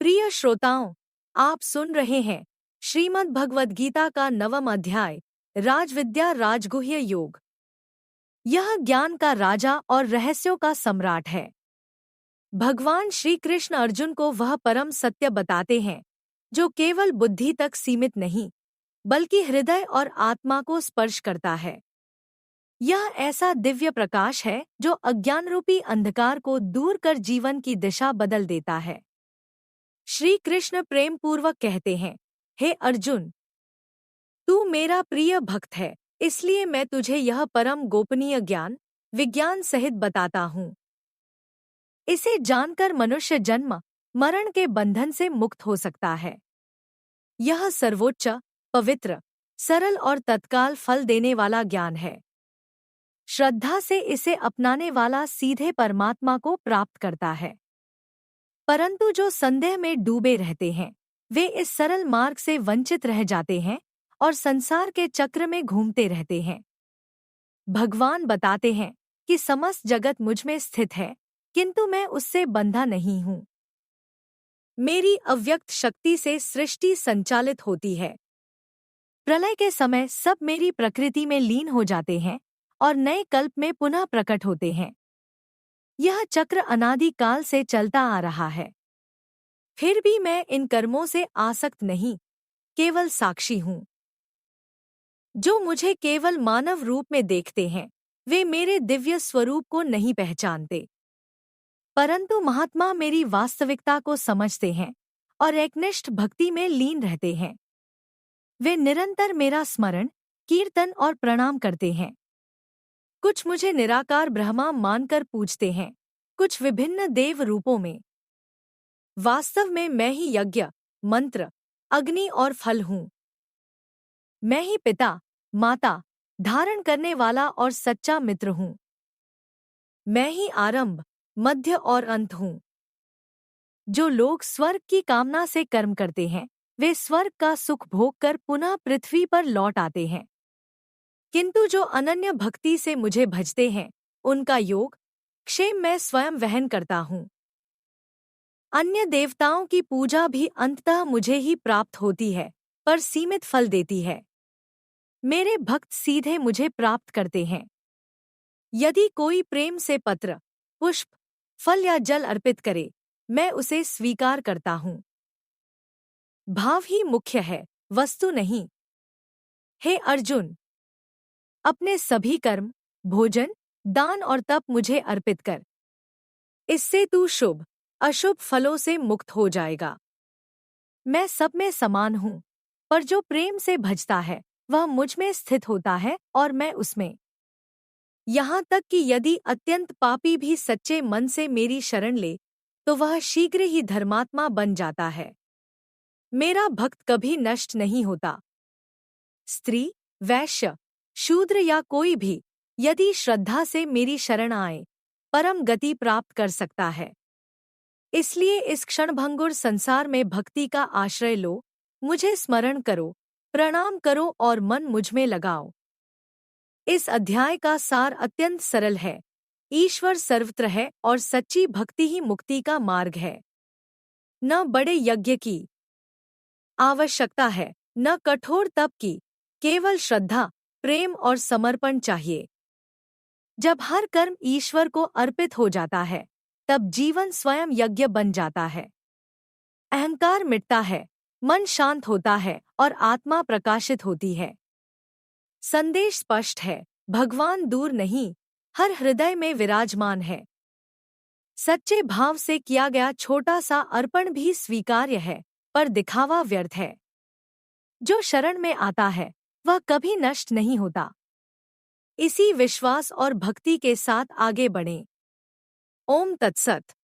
प्रिय श्रोताओं, आप सुन रहे हैं श्रीमद् भगवद गीता का 9वां अध्याय राजविद्या राजगुह्य योग। यह ज्ञान का राजा और रहस्यों का सम्राट है। भगवान श्री कृष्ण अर्जुन को वह परम सत्य बताते हैं जो केवल बुद्धि तक सीमित नहीं बल्कि हृदय और आत्मा को स्पर्श करता है। यह ऐसा दिव्य प्रकाश है जो अज्ञान रूपी अंधकार को दूर कर जीवन की दिशा बदल देता है। श्री कृष्ण प्रेम पूर्वक कहते हैं, हे अर्जुन, तू मेरा प्रिय भक्त है, इसलिए मैं तुझे यह परम गोपनीय ज्ञान विज्ञान सहित बताता हूँ। इसे जानकर मनुष्य जन्म मरण के बंधन से मुक्त हो सकता है। यह सर्वोच्च, पवित्र, सरल और तत्काल फल देने वाला ज्ञान है। श्रद्धा से इसे अपनाने वाला सीधे परमात्मा को प्राप्त करता है। परंतु जो संदेह में डूबे रहते हैं वे इस सरल मार्ग से वंचित रह जाते हैं और संसार के चक्र में घूमते रहते हैं। भगवान बताते हैं कि समस्त जगत मुझ में स्थित है, किंतु मैं उससे बंधा नहीं हूँ। मेरी अव्यक्त शक्ति से सृष्टि संचालित होती है। प्रलय के समय सब मेरी प्रकृति में लीन हो जाते हैं और नए कल्प में पुनः प्रकट होते हैं। यह चक्र अनादि काल से चलता आ रहा है। फिर भी मैं इन कर्मों से आसक्त नहीं, केवल साक्षी हूँ। जो मुझे केवल मानव रूप में देखते हैं वे मेरे दिव्य स्वरूप को नहीं पहचानते, परंतु महात्मा मेरी वास्तविकता को समझते हैं और एकनिष्ठ भक्ति में लीन रहते हैं। वे निरंतर मेरा स्मरण, कीर्तन और प्रणाम करते हैं। कुछ मुझे निराकार ब्रह्मा मानकर पूजते हैं, कुछ विभिन्न देव रूपों में। वास्तव में मैं ही यज्ञ, मंत्र, अग्नि और फल हूँ। मैं ही पिता, माता, धारण करने वाला और सच्चा मित्र हूँ। मैं ही आरंभ, मध्य और अंत हूँ। जो लोग स्वर्ग की कामना से कर्म करते हैं वे स्वर्ग का सुख भोग कर पुनः पृथ्वी पर लौट आते हैं, किंतु जो अनन्य भक्ति से मुझे भजते हैं उनका योग क्षेम मैं स्वयं वहन करता हूँ। अन्य देवताओं की पूजा भी अंततः मुझे ही प्राप्त होती है, पर सीमित फल देती है। मेरे भक्त सीधे मुझे प्राप्त करते हैं। यदि कोई प्रेम से पत्र, पुष्प, फल या जल अर्पित करे, मैं उसे स्वीकार करता हूँ। भाव ही मुख्य है, वस्तु नहीं। हे अर्जुन, अपने सभी कर्म, भोजन, दान और तप मुझे अर्पित कर। इससे तू शुभ, अशुभ फलों से मुक्त हो जाएगा। मैं सब में समान हूँ, पर जो प्रेम से भजता है वह मुझ में स्थित होता है और मैं उसमें। यहाँ तक कि यदि अत्यंत पापी भी सच्चे मन से मेरी शरण ले तो वह शीघ्र ही धर्मात्मा बन जाता है। मेरा भक्त कभी नष्ट नहीं होता। स्त्री, वैश्य, शूद्र या कोई भी यदि श्रद्धा से मेरी शरण आए परम गति प्राप्त कर सकता है। इसलिए इस क्षणभंगुर संसार में भक्ति का आश्रय लो, मुझे स्मरण करो, प्रणाम करो और मन मुझ में लगाओ। इस अध्याय का सार अत्यंत सरल है। ईश्वर सर्वत्र है और सच्ची भक्ति ही मुक्ति का मार्ग है। न बड़े यज्ञ की आवश्यकता है, न कठोर तप की, केवल श्रद्धा, प्रेम और समर्पण चाहिए। जब हर कर्म ईश्वर को अर्पित हो जाता है तब जीवन स्वयं यज्ञ बन जाता है। अहंकार मिटता है, मन शांत होता है और आत्मा प्रकाशित होती है। संदेश स्पष्ट है, भगवान दूर नहीं, हर हृदय में विराजमान है। सच्चे भाव से किया गया छोटा सा अर्पण भी स्वीकार्य है, पर दिखावा व्यर्थ है। जो शरण में आता है वह कभी नष्ट नहीं होता। इसी विश्वास और भक्ति के साथ आगे बढ़ें। ओम तत्सत।